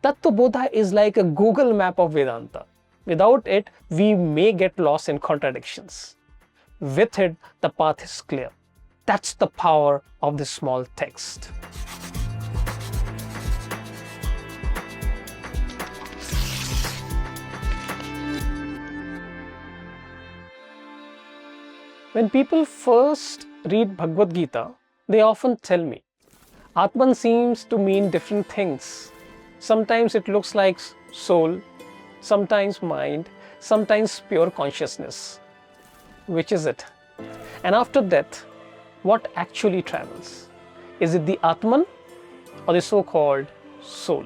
Tattva Bodha is like a Google map of Vedanta. Without it, we may get lost in contradictions. With it, the path is clear. That's the power of this small text. When people first read Bhagavad Gita, they often tell me, Atman seems to mean different things. Sometimes it looks like soul, sometimes mind, sometimes pure consciousness. Which is it? And after death, what actually travels? Is it the Atman or the so-called soul?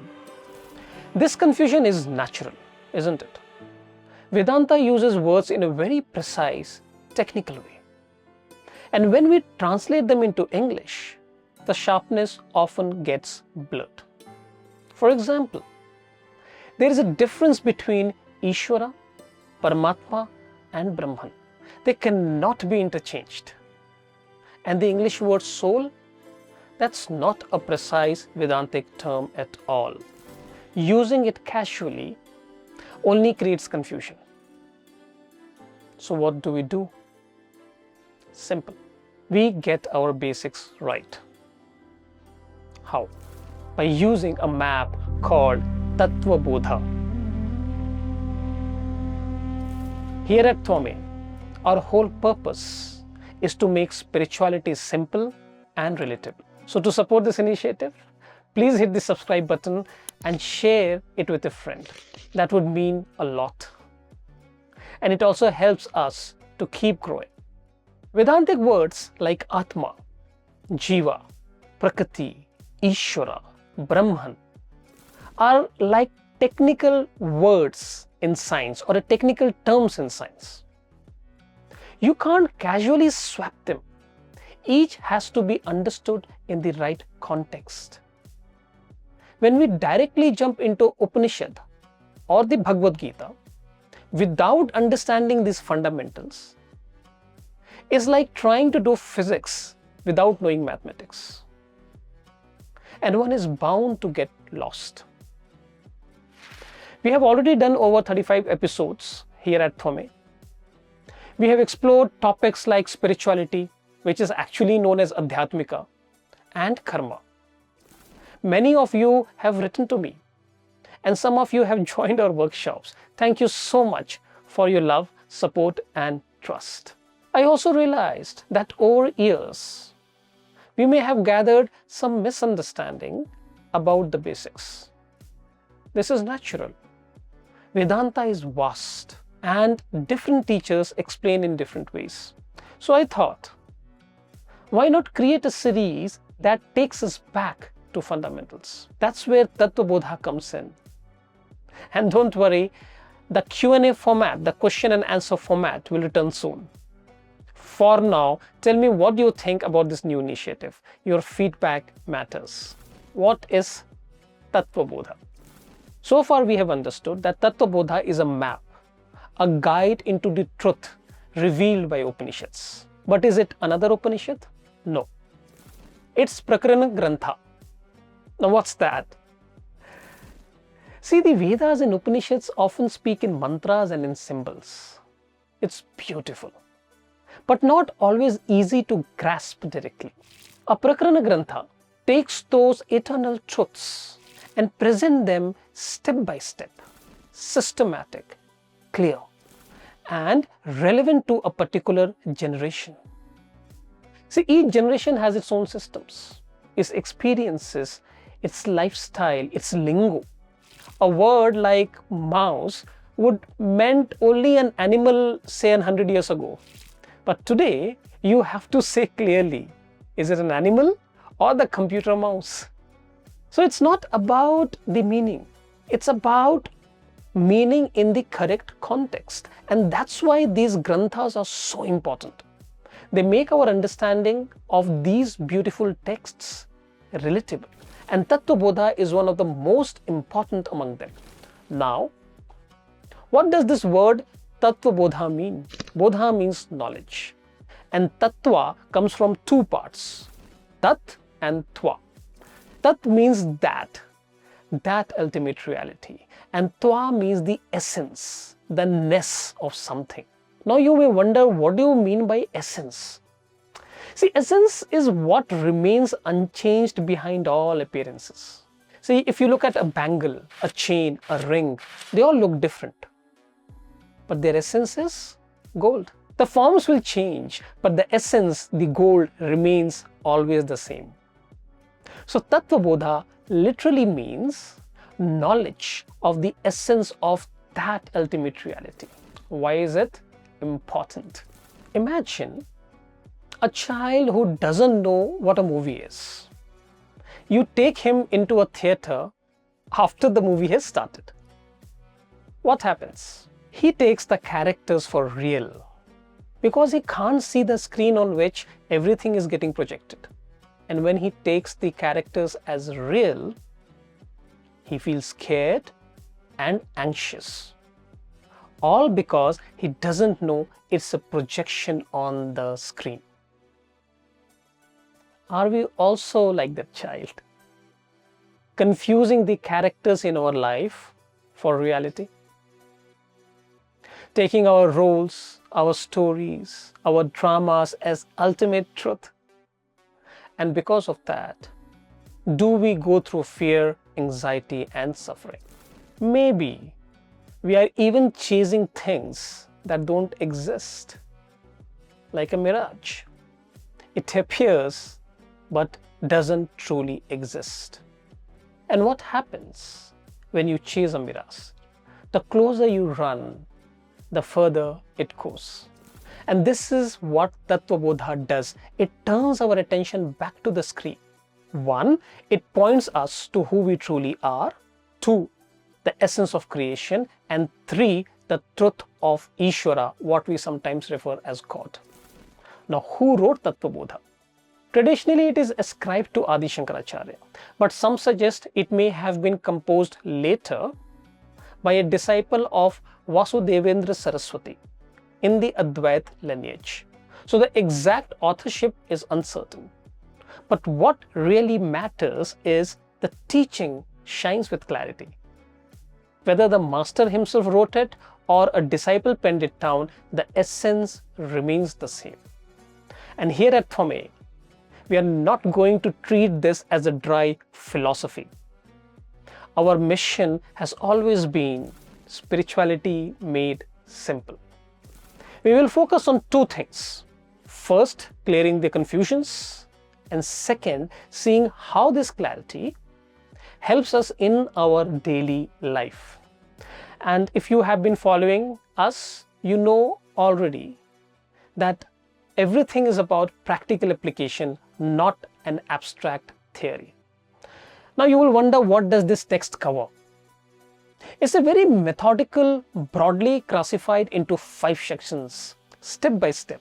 This confusion is natural, isn't it? Vedanta uses words in a very precise, technical way. And when we translate them into English, the sharpness often gets blurred. For example, there is a difference between Ishvara, Paramatma and Brahman. They cannot be interchanged. And the English word soul, that's not a precise Vedantic term at all. Using it casually only creates confusion. So what do? Simple. We get our basics right. How? By using a map called Tattva Bodha. Here at Tvame, our whole purpose is to make spirituality simple and relatable. So to support this initiative, please hit the subscribe button and share it with a friend. That would mean a lot. And it also helps us to keep growing. Vedantic words like Atma, Jiva, Prakriti, Ishvara, Brahman are like technical words in science or technical terms in science. You can't casually swap them. Each has to be understood in the right context. When we directly jump into Upanishad or the Bhagavad Gita without understanding these fundamentals, it's like trying to do physics without knowing mathematics. And one is bound to get lost. We have already done over 35 episodes here at Tvame. We have explored topics like spirituality, which is actually known as Adhyatmika, and karma. Many of you have written to me, and some of you have joined our workshops. Thank you so much for your love, support, and trust. I also realized that over years, we may have gathered some misunderstanding about the basics. This is natural. Vedanta is vast and different teachers explain in different ways. So I thought, why not create a series that takes us back to fundamentals? That's where Tattva Bodha comes in. And don't worry, the Q&A format, the question and answer format will return soon. For now, tell me what you think about this new initiative. Your feedback matters. What is Tattva Bodha? So far we have understood that Tattva Bodha is a map, a guide into the truth revealed by Upanishads. But is it another Upanishad? No. It's Prakaraṇa Grantha. Now what's that? See, the Vedas and Upanishads often speak in mantras and in symbols. It's beautiful, but not always easy to grasp directly. A Prakaraṇa Grantha takes those eternal truths and present them step by step, systematic, clear, and relevant to a particular generation. See, each generation has its own systems, its experiences, its lifestyle, its lingo. A word like mouse would meant only an animal, say, 100 years ago. But today, you have to say clearly, is it an animal or the computer mouse? So it's not about the meaning. It's about meaning in the correct context. And that's why these granthas are so important. They make our understanding of these beautiful texts relatable. And Tattva Bodha is one of the most important among them. Now, what does this word Tattva Bodha mean? Bodha means knowledge. And Tattva comes from two parts, Tat and Tva. Tat means that. that ultimate reality. And Tva means the essence, the ness of something. Now you may wonder, what do you mean by essence? See, essence is what remains unchanged behind all appearances. See, if you look at a bangle, a chain, a ring, they all look different. But their essence is gold. The forms will change, but the essence, the gold, remains always the same. So Tattva Bodha literally means knowledge of the essence of that ultimate reality. Why is it important? Imagine a child who doesn't know what a movie is. You take him into a theater after the movie has started. What happens? He takes the characters for real because he can't see the screen on which everything is getting projected. And when he takes the characters as real, he feels scared and anxious. All because he doesn't know it's a projection on the screen. Are we also like that child? Confusing the characters in our life for reality? Taking our roles, our stories, our dramas as ultimate truth? And because of that, do we go through fear, anxiety, and suffering? Maybe we are even chasing things that don't exist, like a mirage. It appears but doesn't truly exist. And what happens when you chase a mirage? The closer you run, the further it goes. And this is what Tattva Bodha does. It turns our attention back to the screen. 1. It points us to who we truly are. 2. The essence of creation. And 3. The truth of Ishvara, what we sometimes refer as God. Now, who wrote Tattva Bodha? Traditionally, it is ascribed to Adi Shankaracharya, but some suggest it may have been composed later by a disciple of Vasudevendra Saraswati in the Advait lineage. So the exact authorship is uncertain. But what really matters is the teaching shines with clarity. Whether the master himself wrote it or a disciple penned it down, the essence remains the same. And here at Tvame, we are not going to treat this as a dry philosophy. Our mission has always been spirituality made simple. We will focus on two things. First, clearing the confusions, and second, seeing how this clarity helps us in our daily life. And if you have been following us, you know already that everything is about practical application, not an abstract theory. Now you will wonder, what does this text cover? It's a very methodical, broadly classified into 5 sections, step by step.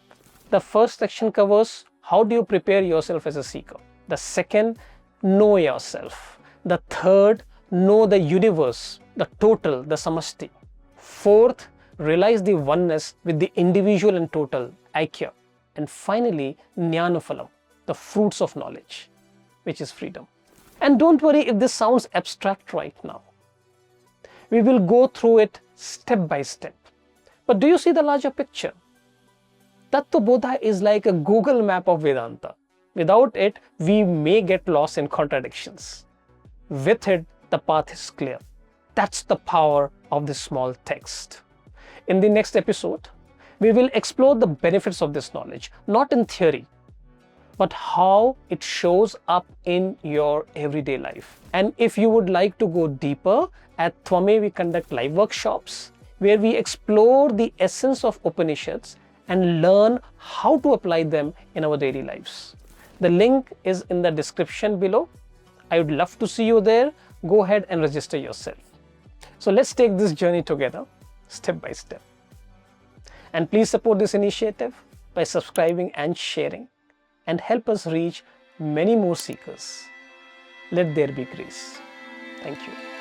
The first section covers how do you prepare yourself as a seeker. The second, know yourself. The third, know the universe, the total, the samasti. Fourth, realize the oneness with the individual and total, aikya. And finally, jnanaphalam, the fruits of knowledge, which is freedom. And don't worry if this sounds abstract right now. We will go through it step by step. But do you see the larger picture? Tattva Bodha is like a Google map of Vedanta. Without it, we may get lost in contradictions. With it, the path is clear. That's the power of this small text. In the next episode, we will explore the benefits of this knowledge, not in theory, but how it shows up in your everyday life. And if you would like to go deeper, at Tvame we conduct live workshops where we explore the essence of Upanishads and learn how to apply them in our daily lives. The link is in the description below. I would love to see you there. Go ahead and register yourself. So let's take this journey together, step by step. And please support this initiative by subscribing and sharing, and help us reach many more seekers. Let there be grace. Thank you.